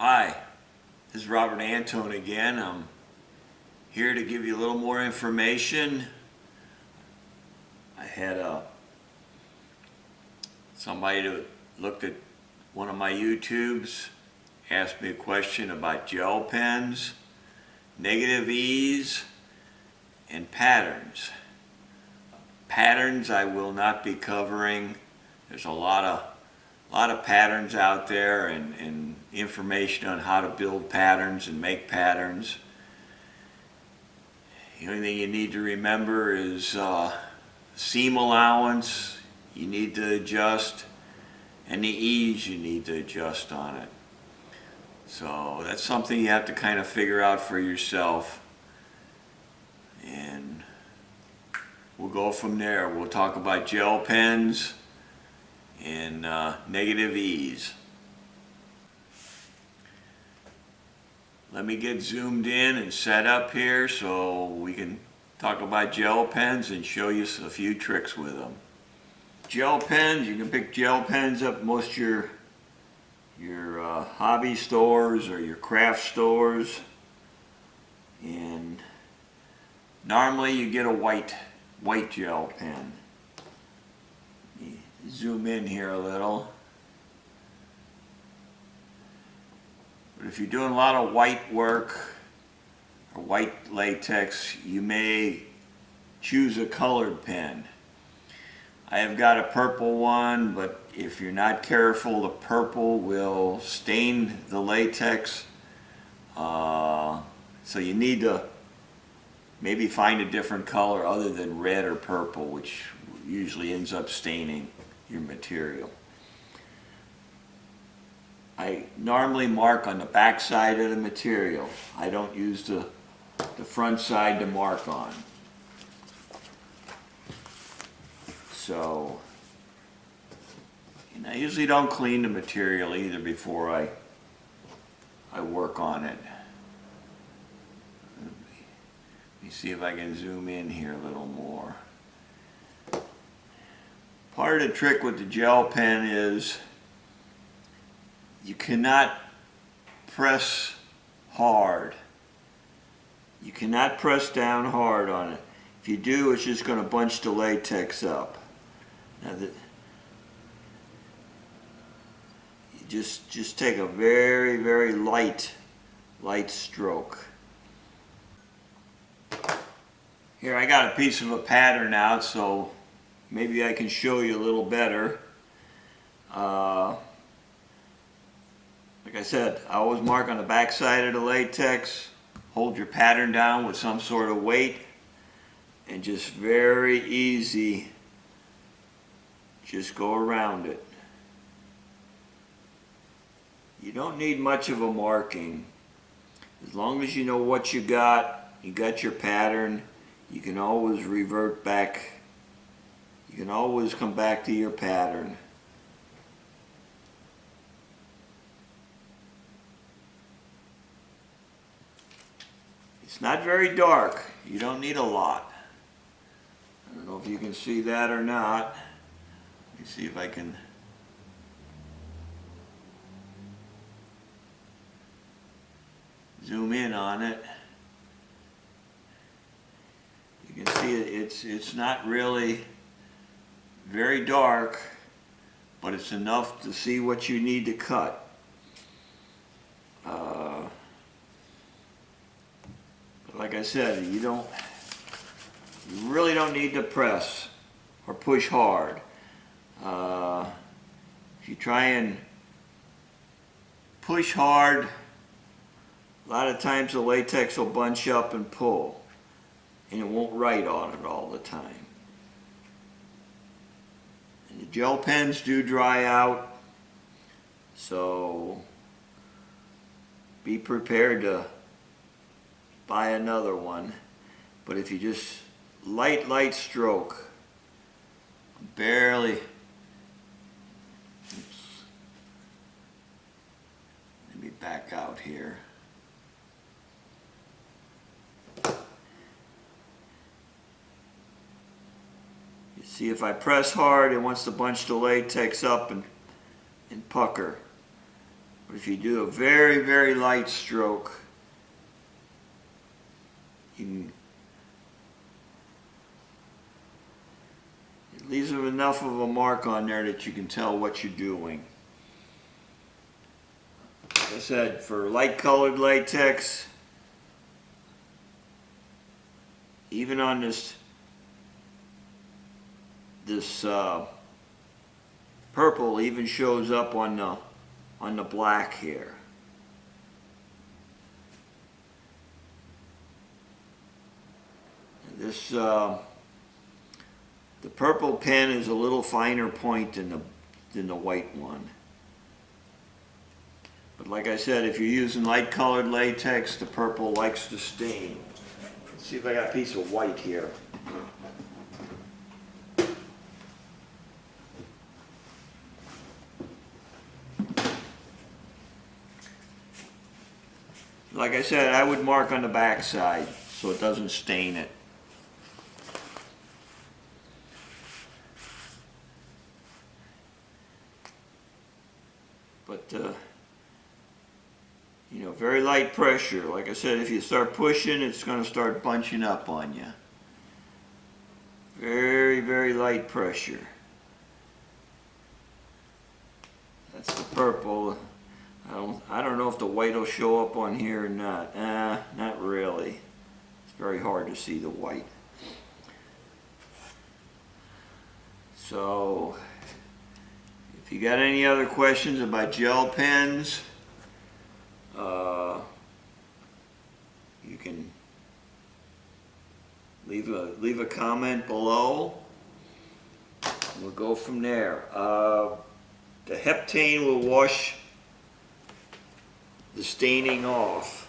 Hi, this is Robert Antone again. I'm here to give you a little more information. I had somebody that looked at one of my YouTubes, asked me a question about gel pens, negative E's, and patterns. Patterns I will not be covering. There's a lot of patterns out there and information on how to build patterns and make patterns. The only thing you need to remember is seam allowance you need to adjust, and the ease you need to adjust on it. So that's something you have to kind of figure out for yourself, and we'll go from there. We'll talk about gel pens and negative E's. Let me get zoomed in and set up here so we can talk about gel pens and show you a few tricks with them. Gel pens, you can pick gel pens up most of your hobby stores or your craft stores, and normally you get a white gel pen. Zoom in here a little. But if you're doing a lot of white work or white latex, you may choose a colored pen. I have got a purple one, but if you're not careful, the purple will stain the latex. So you need to maybe find a different color other than red or purple, which usually ends up staining your material. I normally mark on the back side of the material. I don't use the front side to mark on. So, and I usually don't clean the material either before I work on it. Let me see if I can zoom in here a little more. Part of the trick with the gel pen is you cannot press hard. You cannot press down hard on it. If you do, it's just going to bunch the latex up. Now you just take a very, very light stroke. Here I got a piece of a pattern out, so maybe I can show you a little better. Like I said, I always mark on the back side of the latex. Hold your pattern down with some sort of weight, and just very easy, just go around it. You don't need much of a marking. As long as you know what you got your pattern, you can always revert back. You can always come back to your pattern. It's not very dark. You don't need a lot. I don't know if you can see that or not. Let me see if I can. Zoom in on it. You can see it's not really very dark, but it's enough to see what you need to cut. Like I said, you really don't need to press or push hard. If you try and push hard, a lot of times the latex will bunch up and pull, and it won't write on it all the time. And the gel pens do dry out, so be prepared to buy another one. But if you just light stroke, barely, let me back out here. You see, if I press hard, it wants to bunch the latex up and pucker. But if you do a very, very light stroke, you can, it leaves enough of a mark on there that you can tell what you're doing. Like I said, for light colored latex, even on this purple even shows up on the black here. This the purple pen is a little finer point than the white one. But like I said, if you're using light colored latex, the purple likes to stain. Let's see if I got a piece of white here. Like I said, I would mark on the back side so it doesn't stain it. But you know, very light pressure. Like I said, if you start pushing, it's going to start bunching up on you. Very, very light pressure. That's the purple. I don't know if the white will show up on here or not. Not really. It's very hard to see the white. So, if you got any other questions about gel pens, you can leave a comment below. We'll go from there. The heptane will wash the staining off.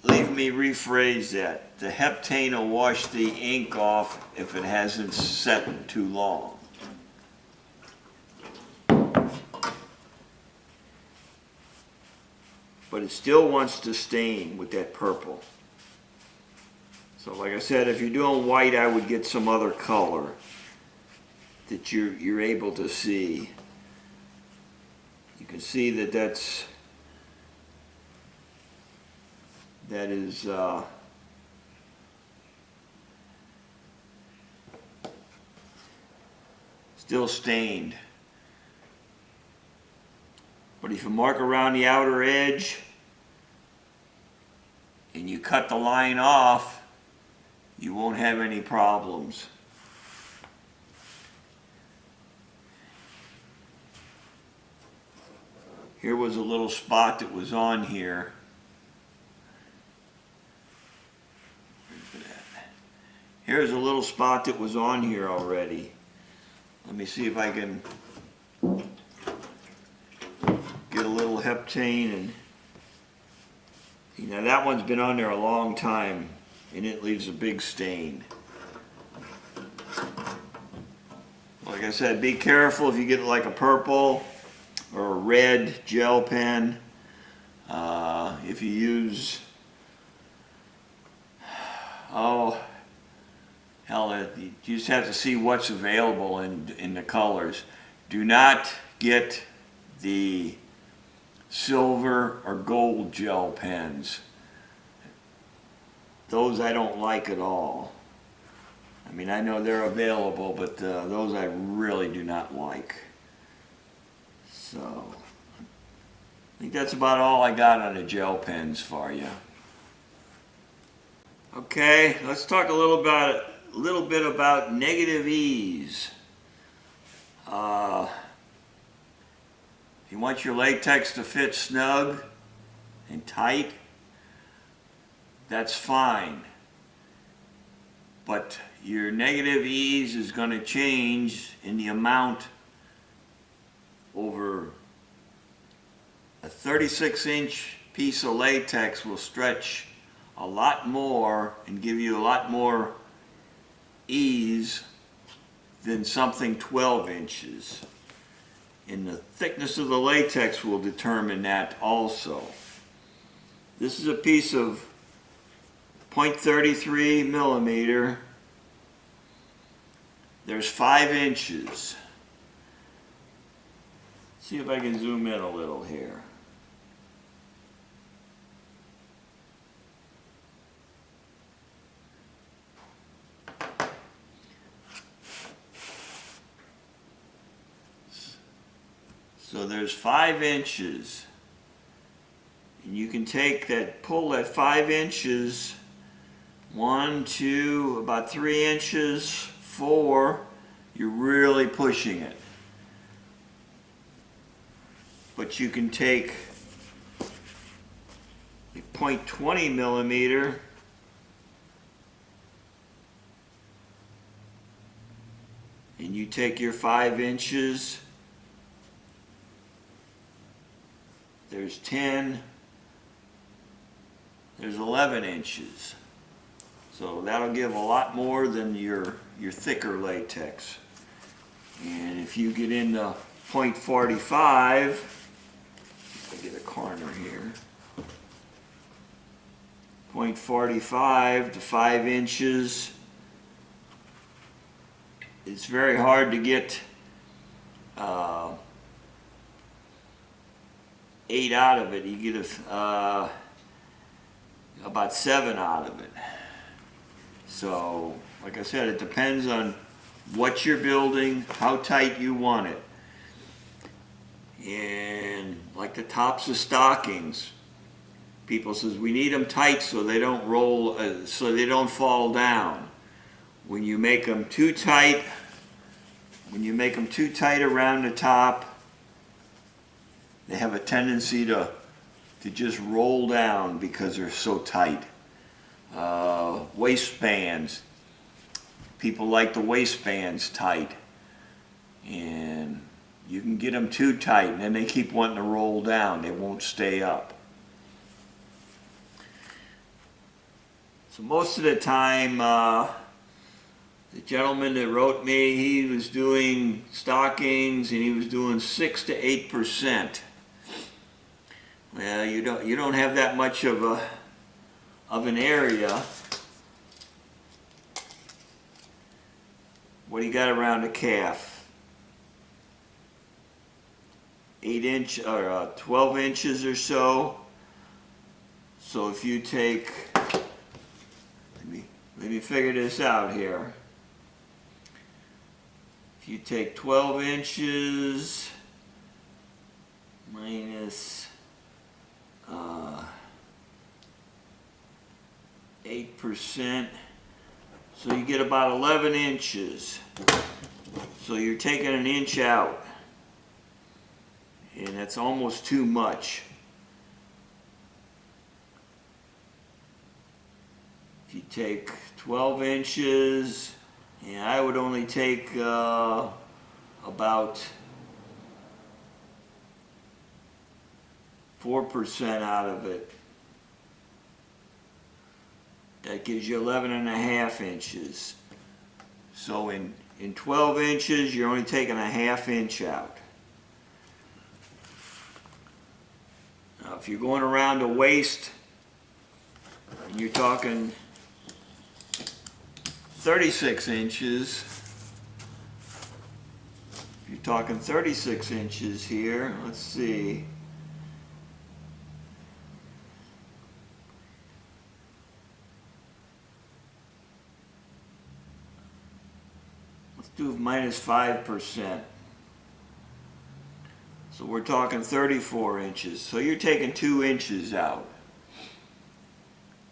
Leave me rephrase that. The heptane will wash the ink off if it hasn't set too long. But it still wants to stain with that purple. So like I said, if you're doing white, I would get some other color that you're able to see. You can see that that is still stained. But if you mark around the outer edge and you cut the line off, you won't have any problems. Here was a little spot that was on here. Here's a little spot that was on here already. Let me see if I can get a little heptane and see, now that one's been on there a long time and it leaves a big stain. Like I said, be careful if you get like a purple or a red gel pen. If you use, oh hell, you just have to see what's available in the colors. Do not get the silver or gold gel pens. Those I don't like at all. I mean, I know they're available, but those I really do not like. So, I think that's about all I got on the gel pens for you. Okay, let's talk a little bit about negative ease. If you want your latex to fit snug and tight, that's fine. But your negative ease is going to change in the amount over a 36-inch piece of latex will stretch a lot more and give you a lot more ease than something 12 inches. And the thickness of the latex will determine that also. This is a piece of .33 millimeter. There's 5 inches. See if I can zoom in a little here. So there's 5 inches. And you can take that, pull that 5 inches, 1, 2, about 3 inches, 4, you're really pushing it. But you can take a .20 millimeter and you take your 5 inches, there's 10, there's 11 inches. So that'll give a lot more than your thicker latex. And if you get into .45, I get a corner here, .45 to 5 inches, it's very hard to get 8 out of it. You get about 7 out of it. So, like I said, it depends on what you're building, how tight you want it. And like the tops of stockings, people says we need them tight so they don't roll, so they don't fall down. When you make them too tight, around the top, they have a tendency to just roll down because they're so tight. Waistbands, people like the waistbands tight, and you can get them too tight and then they keep wanting to roll down, they won't stay up. So most of the time, the gentleman that wrote me, he was doing stockings and he was doing 6 to 8%. Well, you don't have that much of an area. What do you got around the calf? 8 inch or 12 inches or so. So if you take, let me figure this out here. If you take 12 inches minus 8%, so you get about 11 inches. So you're taking an inch out, and that's almost too much. If you take 12 inches, and I would only take about 4% out of it. That gives you 11.5 inches. So in 12 inches, you're only taking a ½ inch out. Now if you're going around the waist, and you're talking 36 inches, if you're talking 36 inches here, let's see. Do minus 5%. So we're talking 34 inches. So you're taking 2 inches out.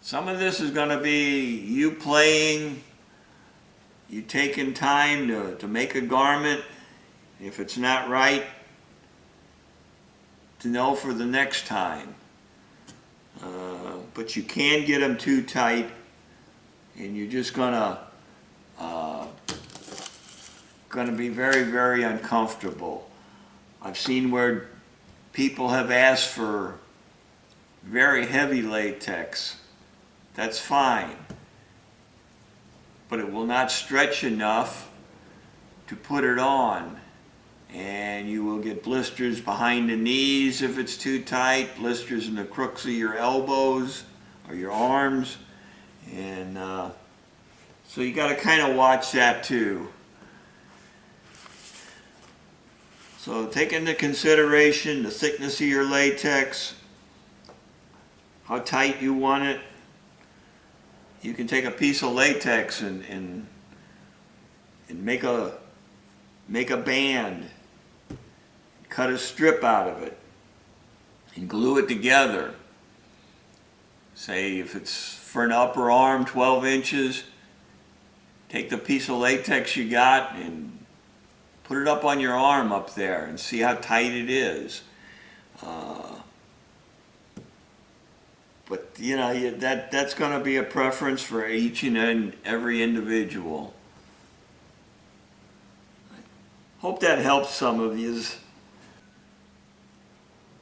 Some of this is going to be you playing, you taking time to make a garment. If it's not right, to know for the next time. But you can get them too tight, and you're just going to be very, very uncomfortable. I've seen where people have asked for very heavy latex. That's fine, but it will not stretch enough to put it on, and you will get blisters behind the knees if it's too tight, blisters in the crooks of your elbows or your arms, And so you got to kind of watch that too. So take into consideration the thickness of your latex, how tight you want it. You can take a piece of latex and make a band, cut a strip out of it, and glue it together. Say if it's for an upper arm, 12 inches, take the piece of latex you got and put it up on your arm up there and see how tight it is. But you know, that's going to be a preference for each and every individual. Hope that helps some of you.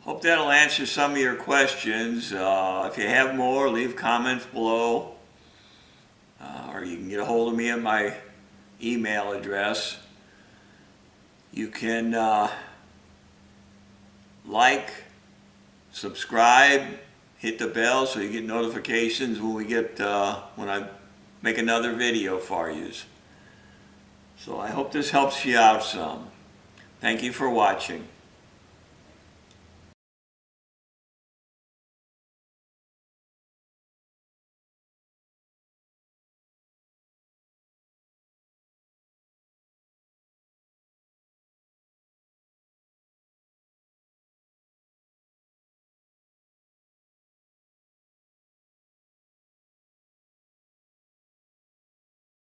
Hope that'll answer some of your questions. If you have more, leave comments below. Or you can get a hold of me at my email address. You can like, subscribe, hit the bell so you get notifications when when I make another video for you. So I hope this helps you out some. Thank you for watching.